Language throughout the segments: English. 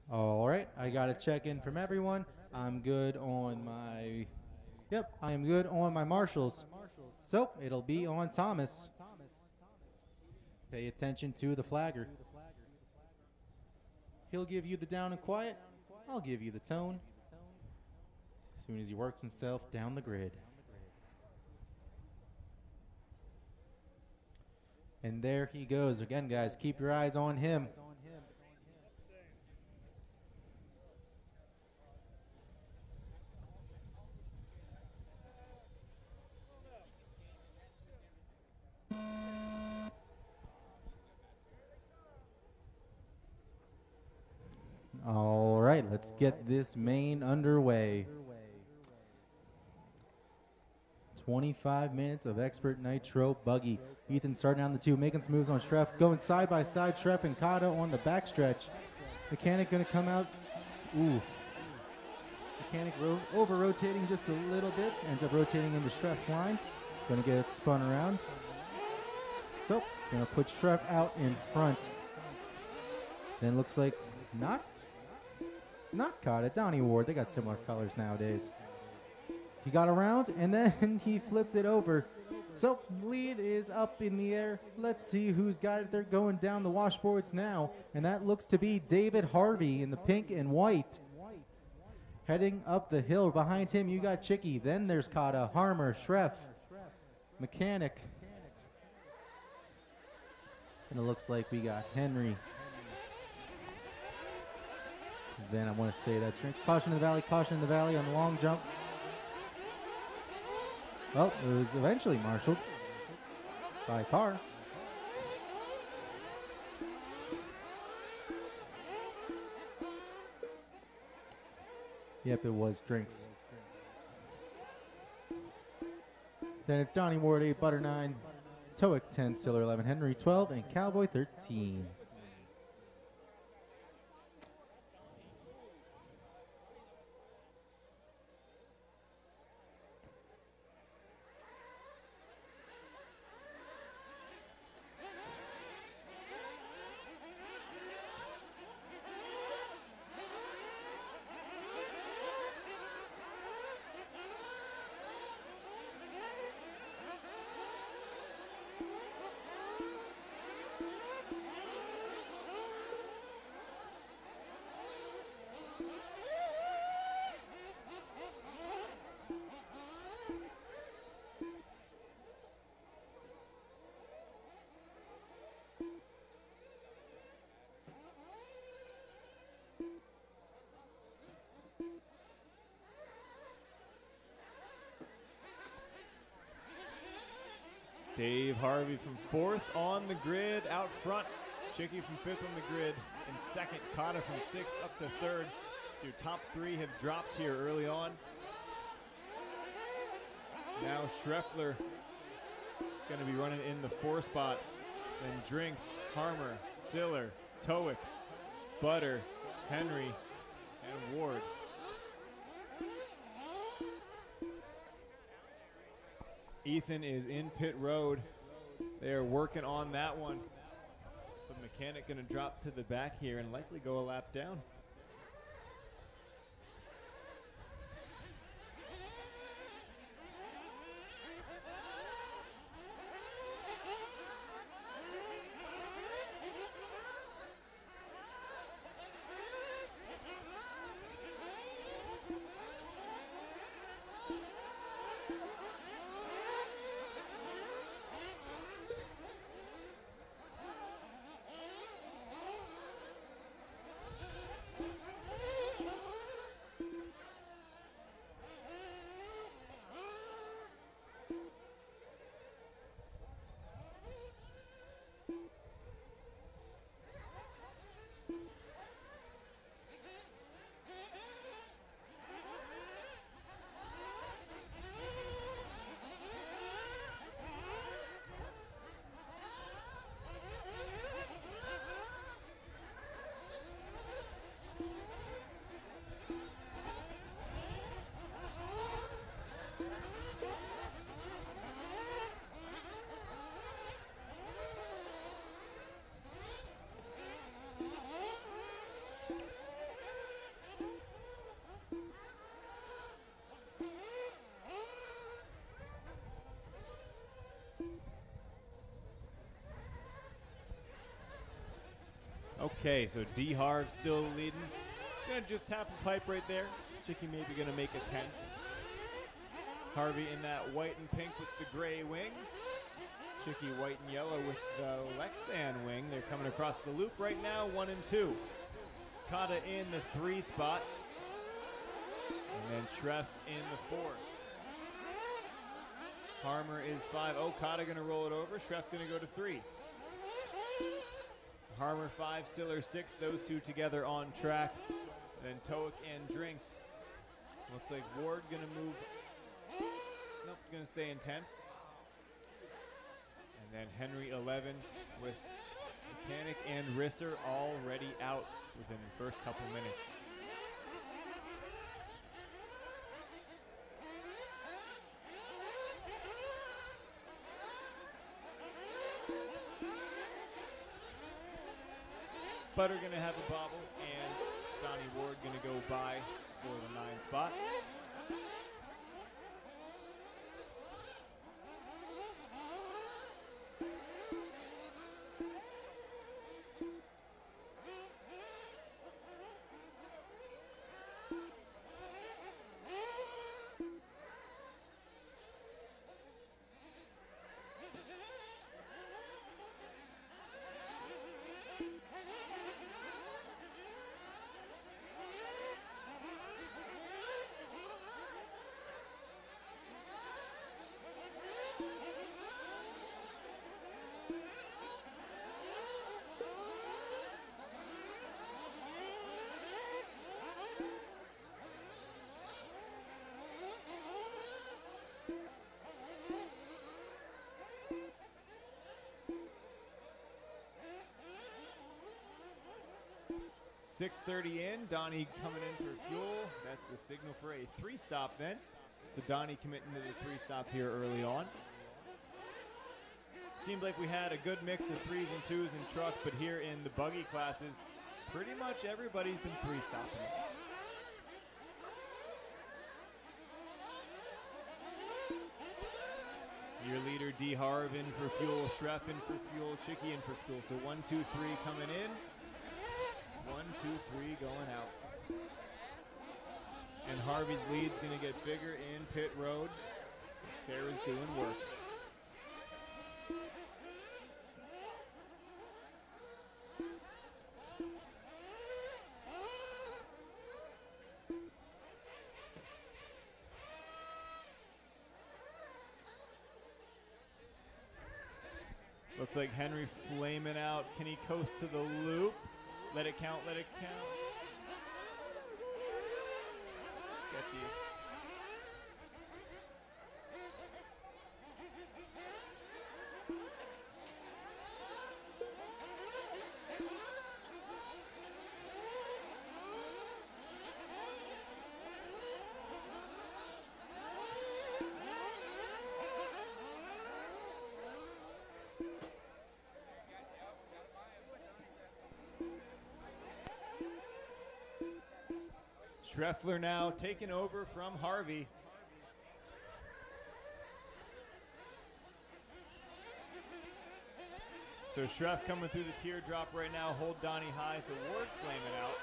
All right, I got a check-in from everyone. I'm good on my, yep, I am good on my marshals. So it'll be on Thomas. Pay attention to the flagger. He'll give you the down and quiet. I'll give you the tone. As soon as he works himself down the grid. And there he goes. Again, guys, keep your eyes on him. All right, let's get this main underway. 25 minutes of expert nitro buggy. Ethan starting down the two, making some moves on Schreff, going side by side. Schreff and KATA on the backstretch. Mechanic going to come out. Ooh. Mechanic over rotating just a little bit. Ends up rotating into Schreff's line. Going to get it spun around. So it's going to put Schreff out in front. Then looks like not KATA, Donnie Ward. They got similar colors nowadays. He got around and then he flipped it over. So lead is up in the air. Let's see who's got it. They're going down the washboards now, and that looks to be David Harvey in the pink and white. Heading up the hill. Behind him, you got Chicky. Then there's KATA, Harmer, Schreff, Mechanic. And it looks like we got Henry. Then I want to say that's drinks. Caution in the valley on the long jump. Well, it was eventually marshaled by a car. Yep, it was drinks. Then it's Donnie Ward 8, Butter 9, TOIC 10, SILLER 11, Henry 12, and Cowboy 13. Dave Harvey from fourth on the grid out front. Chicky from fifth on the grid in second. KATA from sixth up to third. So your top three have dropped here early on. Now SCHREFFLER going to be running in the four spot. Then Drinks, Harmer, SILLER, TOIC, Butter, Henry, and Ward. Ethan is in pit road. They are working on that one. But Mechanic going to drop to the back here and likely go a lap down. Okay, so D Harv still leading. Gonna just tap a pipe right there. Chicky maybe gonna make a 10. Harvey in that white and pink with the gray wing. Chicky white and yellow with the Lexan wing. They're coming across the loop right now, 1 and 2. KATA in the 3 spot. And then Schreff in the 4. Harmer is 5. Oh, KATA gonna roll it over. Schreff gonna go to 3. Harmer 5, SILLER 6. Those two together on track. Then TOIC and Drinks. Looks like Ward gonna move. Nope, he's gonna stay in 10th. And then Henry 11 with Mechanic and Risser already out within the first couple minutes. Butter gonna have a bobble, and Donnie Ward gonna go by for the 9 spot. .630 in, Donnie coming in for fuel. That's the signal for a 3-stop then. So Donnie committing to the 3-stop here early on. Seemed like we had a good mix of 3s and 2s in truck, but here in the buggy classes, pretty much everybody's been 3-stopping it. Your leader D Harv in for fuel, Schreff in for fuel, Chicky in for fuel. So 1, 2, 3 coming in. 1, 2, 3 going out. And Harvey's lead's gonna get bigger in pit road. Sarah's doing work. Looks like Henry flaming out. Can he coast to the loop? Let it count, let it count. Sketchy. SCHREFFLER now taking over from Harvey. So Schreff coming through the teardrop right now. Hold Donnie high, so Ward flaming out.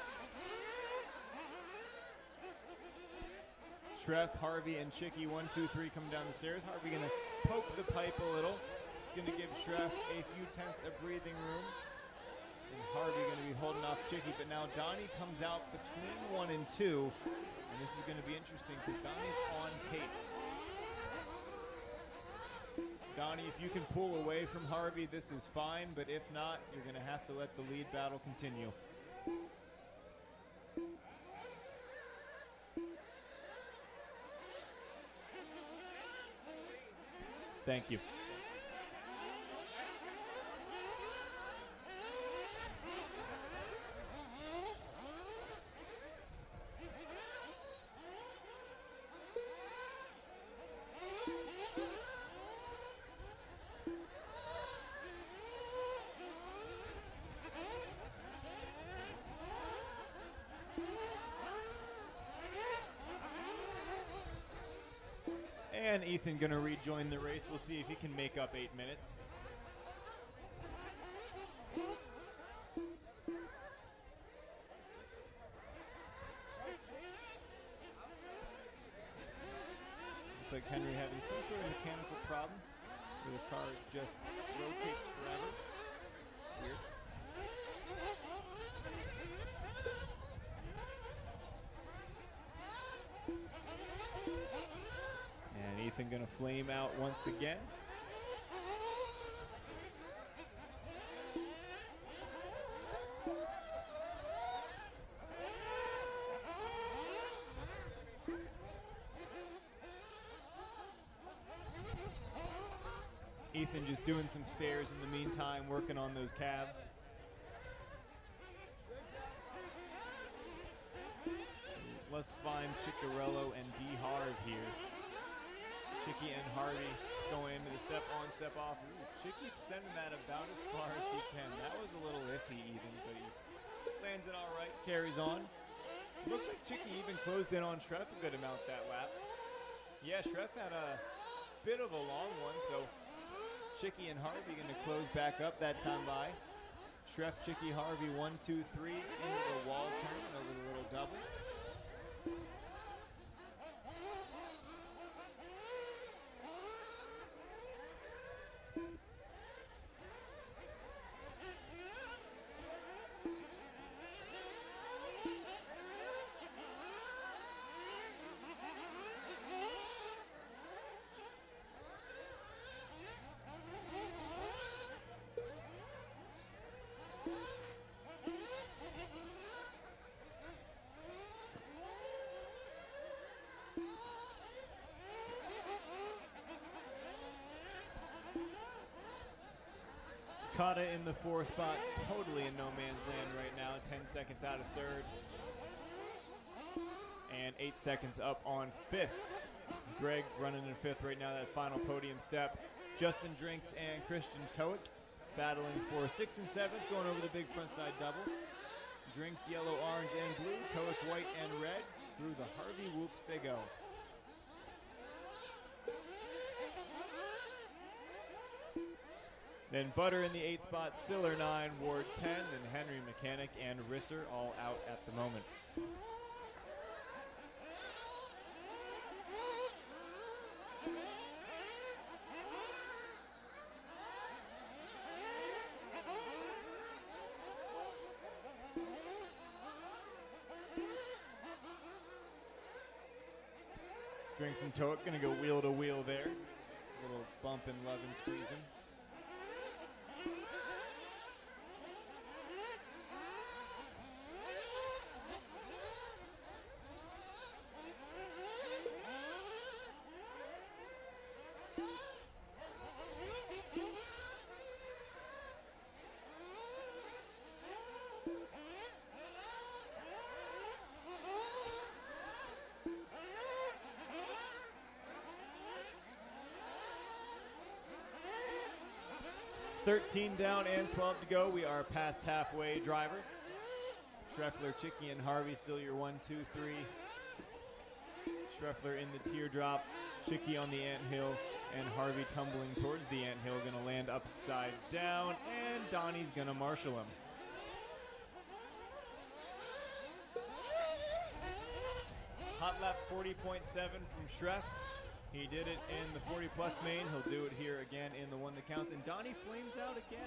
Schreff, Harvey, and Chicky, 1, 2, 3 coming down the stairs. Harvey gonna poke the pipe a little. It's gonna give Schreff a few tenths of breathing room. And Harvey gonna be holding off Chicky, but now Donnie comes out between 1 and 2. And this is gonna be interesting because Donnie's on pace. Donnie, if you can pull away from Harvey, this is fine, but if not, you're gonna have to let the lead battle continue. Thank you. And Ethan gonna rejoin the race. We'll see if he can make up 8 minutes. like Henry having some sort of mechanical problem where the car just rotates forever. Weird. And Ethan gonna flame out once again. Ethan just doing some stairs in the meantime, working on those calves. Let's find CICCARELLO and Harv here. Chicky and Harvey going into the step on, step off. Ooh, Chicky sending that about as far as he can. That was a little iffy even, but he lands it all right, carries on. Looks like Chicky even closed in on Schreff a good amount that lap. Yeah, Schreff had a bit of a long one, so Chicky and Harvey going to close back up that time by. Schreff, Chicky, Harvey, 1, 2, 3 into the wall turn over the little double. KATA in the 4 spot, totally in no man's land right now. 10 seconds out of 3rd. And 8 seconds up on 5th. Greg running in 5th right now, that final podium step. Justin Drinks and Christian TOIC battling for 6th and 7th, going over the big frontside double. Drinks yellow, orange, and blue. TOIC white and red. Through the Harvey whoops they go. Then Butter in the 8 spot, SILLER 9, Ward 10, and Henry, MACKANICK, and RISSER all out at the moment. Drinks and TOIC gonna go wheel to wheel there. Little bump and love and squeezing. $13 down and 12 to go. We are past halfway, drivers. SCHREFFLER, Chicky, and Harvey still your 1, 2, 3. SCHREFFLER in the teardrop, Chicky on the anthill, and Harvey tumbling towards the anthill, gonna land upside down, and Donnie's gonna marshal him. Hot lap 40.7 from Schreff. He did it in the 40 plus main. He'll do it here again in the 1 that counts. And Donnie flames out again.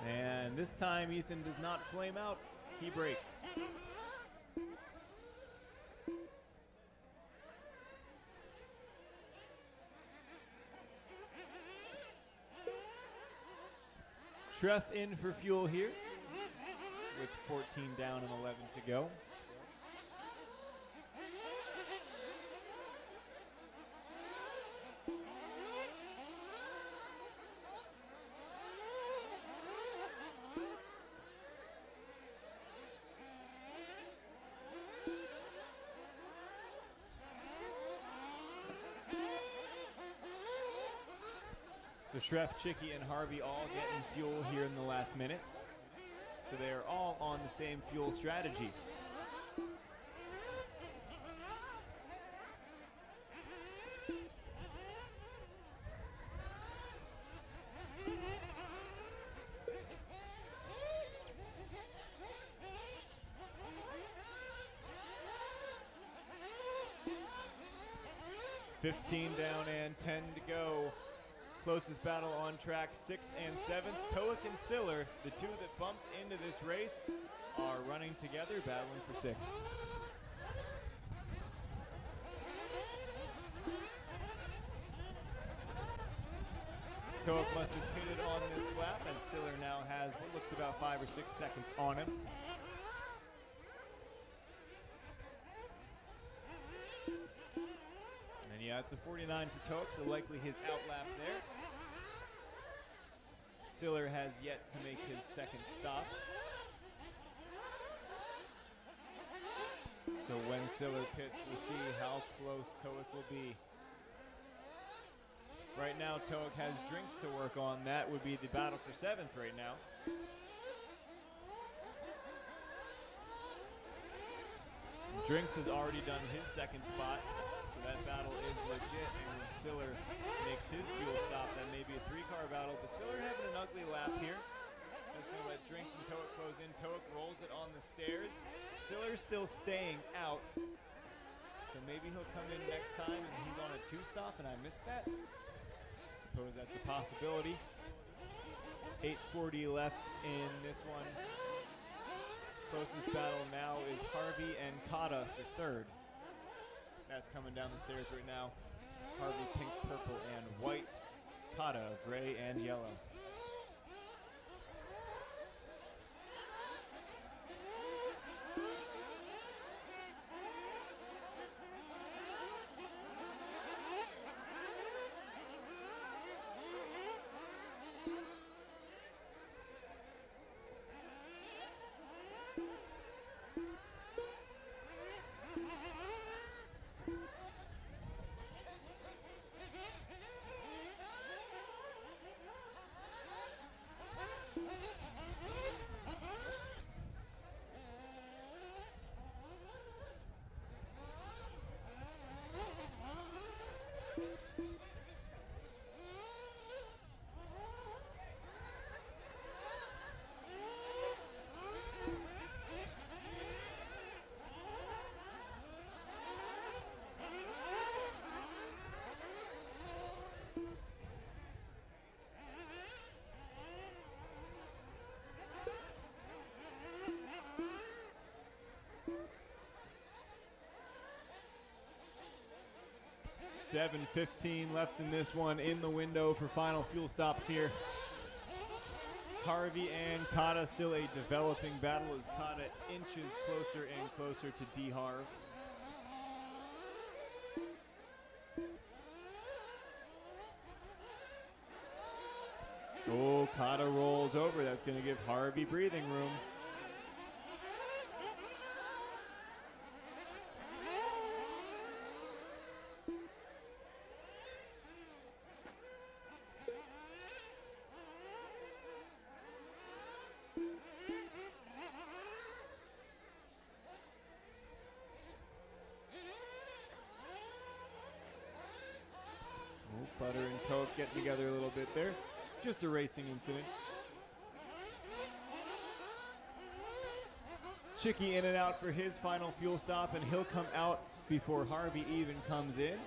And this time Ethan does not flame out. He breaks. Schreff in for fuel here with 14 down and 11 to go. So Schreff, Chicky, and Harvey all getting fuel here in the last minute. So they are all on the same fuel strategy. 15 down and 10 to go. Closest battle on track, 6th and 7th. TOIC and SILLER, the two that bumped into this race, are running together, battling for 6th. TOIC must have pitted on this lap, and SILLER now has what looks about 5 or 6 seconds on him. And yeah, it's a 49 for TOIC, so likely his outlap there. SILLER has yet to make his second stop. So when SILLER pits, we'll see how close TOIC will be. Right now, TOIC has drinks to work on. That would be the battle for 7th right now. Drinks has already done his second spot, so that battle is legit. And when SILLER makes his fuel stop, that may be a 3-car battle. But SILLER having an ugly lap here. That's going to let Drinks and TOIC close in. TOIC rolls it on the stairs. SILLER still staying out. So maybe he'll come in next time and he's on a 2-stop and I missed that. Suppose that's a possibility. 8:40 left in this one. Closest battle now is HARVEY and KATA for 3rd. That's coming down the stairs right now. HARVEY pink, purple, and white. KATA gray and yellow. $7:15 left in this one, in the window for final fuel stops here. HARVEY and KATA still a developing battle as KATA inches closer and closer to D-Harv. Oh, KATA rolls over. That's going to give HARVEY breathing room. Butter and TOIC getting together a little bit there. Just a racing incident. Chicky in and out for his final fuel stop, and he'll come out before HARVEY even comes in.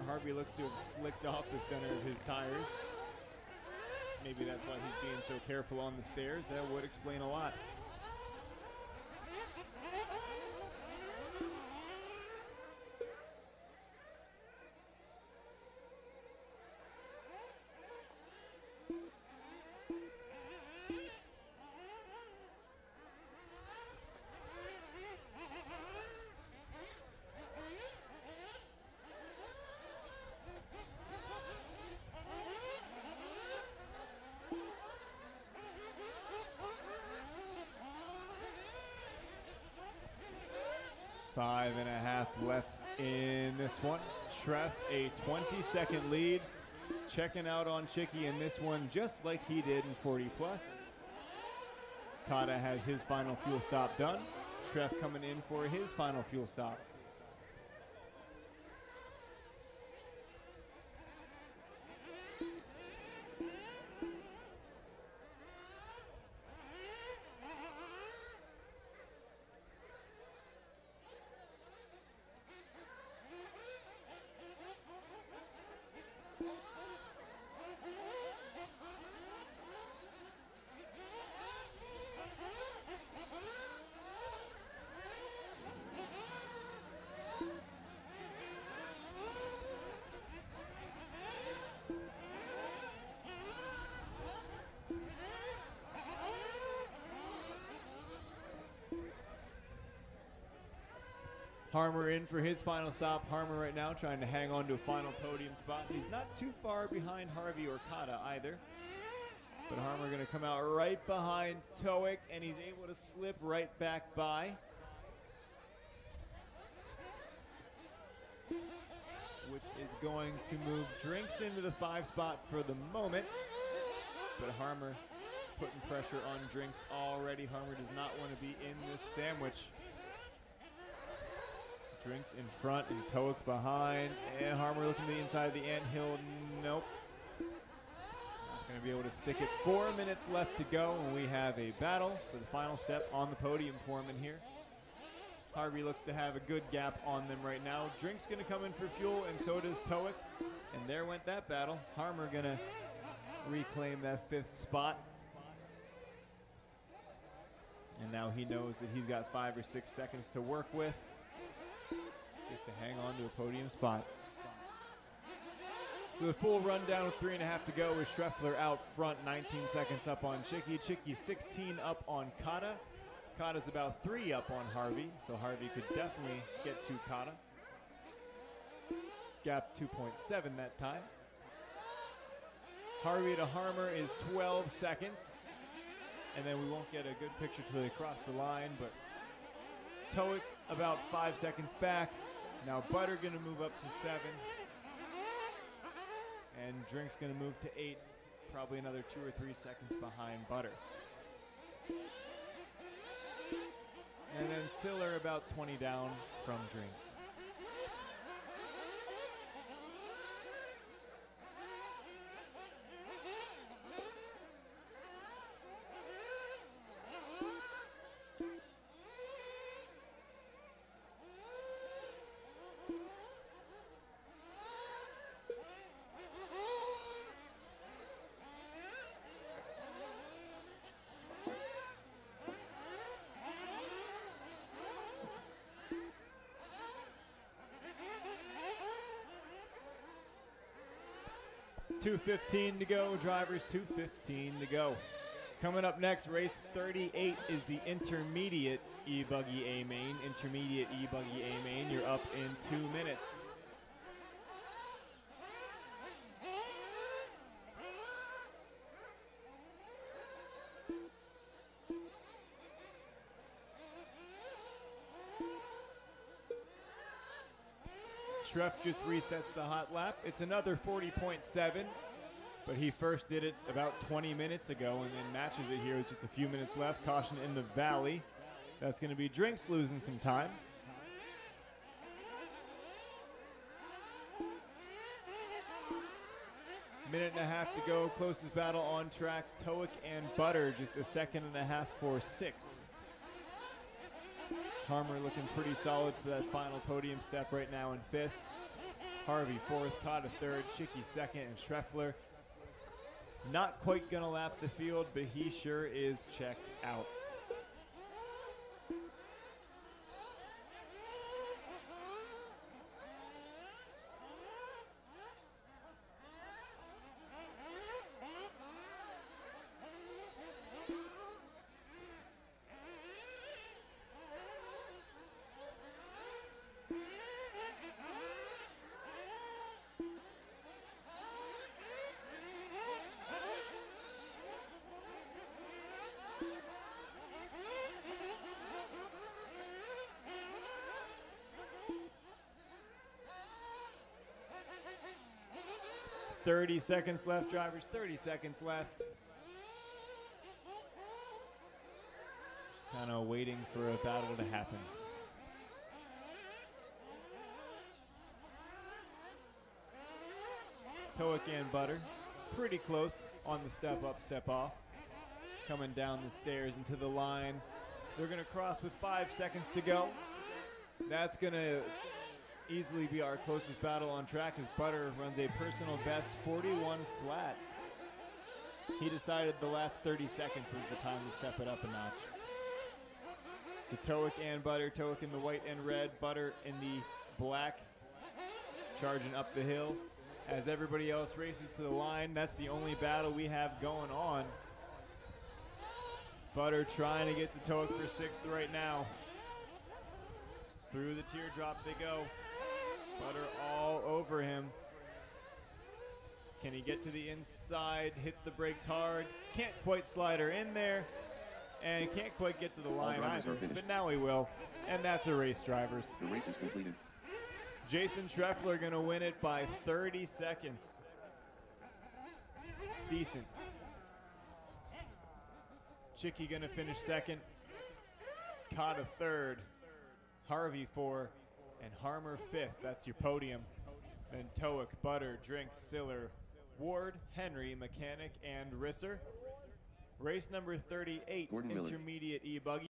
HARVEY looks to have slicked off the center of his tires. Maybe that's why he's being so careful on the stairs. That would explain a lot. Five and a half left in this one. Schreff, a 20-second lead. Checking out on Chicky in this one just like he did in 40 plus. KATA has his final fuel stop done. Schreff coming in for his final fuel stop. Harmer in for his final stop. Harmer right now trying to hang on to a final podium spot. He's not too far behind Harvey or KATA either. But Harmer going to come out right behind TOIC, and he's able to slip right back by. Which is going to move Drinks into the 5 spot for the moment. But Harmer putting pressure on Drinks already. Harmer does not want to be in this sandwich. Drinks in front and TOIC behind. And Harmer looking to the inside of the anthill. Nope. Not going to be able to stick it. 4 minutes left to go, and we have a battle for the final step on the podium for him in here. Harvey looks to have a good gap on them right now. Drinks going to come in for fuel, and so does TOIC. And there went that battle. Harmer going to reclaim that 5th spot. And now he knows that he's got 5 or 6 seconds to work with just to hang on to a podium spot. So the full rundown with 3.5 to go is SCHREFFLER out front, 19 seconds up on Chicky. Chicky 16 up on KATA. KATA's about 3 up on Harvey, so Harvey could definitely get to KATA. Gap 2.7 that time. Harvey to Harmer is 12 seconds. And then we won't get a good picture till they cross the line, but TOIC about 5 seconds back. Now Butter going to move up to 7. And Drink's going to move to 8, probably another 2 or 3 seconds behind Butter. And then SILLER about 20 down from Drinks. .215 to go, drivers, 2:15 to go. Coming up next, race 38 is the intermediate E-Buggy A main. Intermediate E-Buggy A main, you're up in 2 minutes. Schreff just resets the hot lap. It's another 40.7, but he first did it about 20 minutes ago and then matches it here with just a few minutes left. Caution in the valley. That's going to be Drinks losing some time. Minute and a half to go. Closest battle on track, TOIC and Butter, just a 1.5 seconds for 6th. Harmer looking pretty solid for that final podium step right now in 5th. Harvey 4th, KATA 3rd, Chicky 2nd, and SCHREFFLER not quite gonna lap the field, but he sure is checked out. .30 seconds left, drivers, 30 seconds left. Just kind of waiting for a battle to happen. TOIC and Butter, pretty close on the step up, step off. Coming down the stairs into the line. They're gonna cross with 5 seconds to go. That's gonna easily be our closest battle on track as Butter runs a personal best 41 flat. He decided the last 30 seconds was the time to step it up a notch. So TOIC and Butter, TOIC in the white and red, Butter in the black, charging up the hill. As everybody else races to the line, that's the only battle we have going on. Butter trying to get to TOIC for 6th right now. Through the teardrop they go. Butter all over him. Can he get to the inside? Hits the brakes hard. Can't quite slide her in there. And can't quite get to the line either. But now he will. And that's a race, drivers. The race is completed. Jason Schreffler going to win it by 30 seconds. Decent. Chicky going to finish second. KATA third. Harvey four. And Harmer fifth. That's your podium. Then TOIC, Butter, Drinks, Siller, Ward, Henry, Mechanic, and Risser. Race number 38, Gordon Miller. intermediate E-Buggy.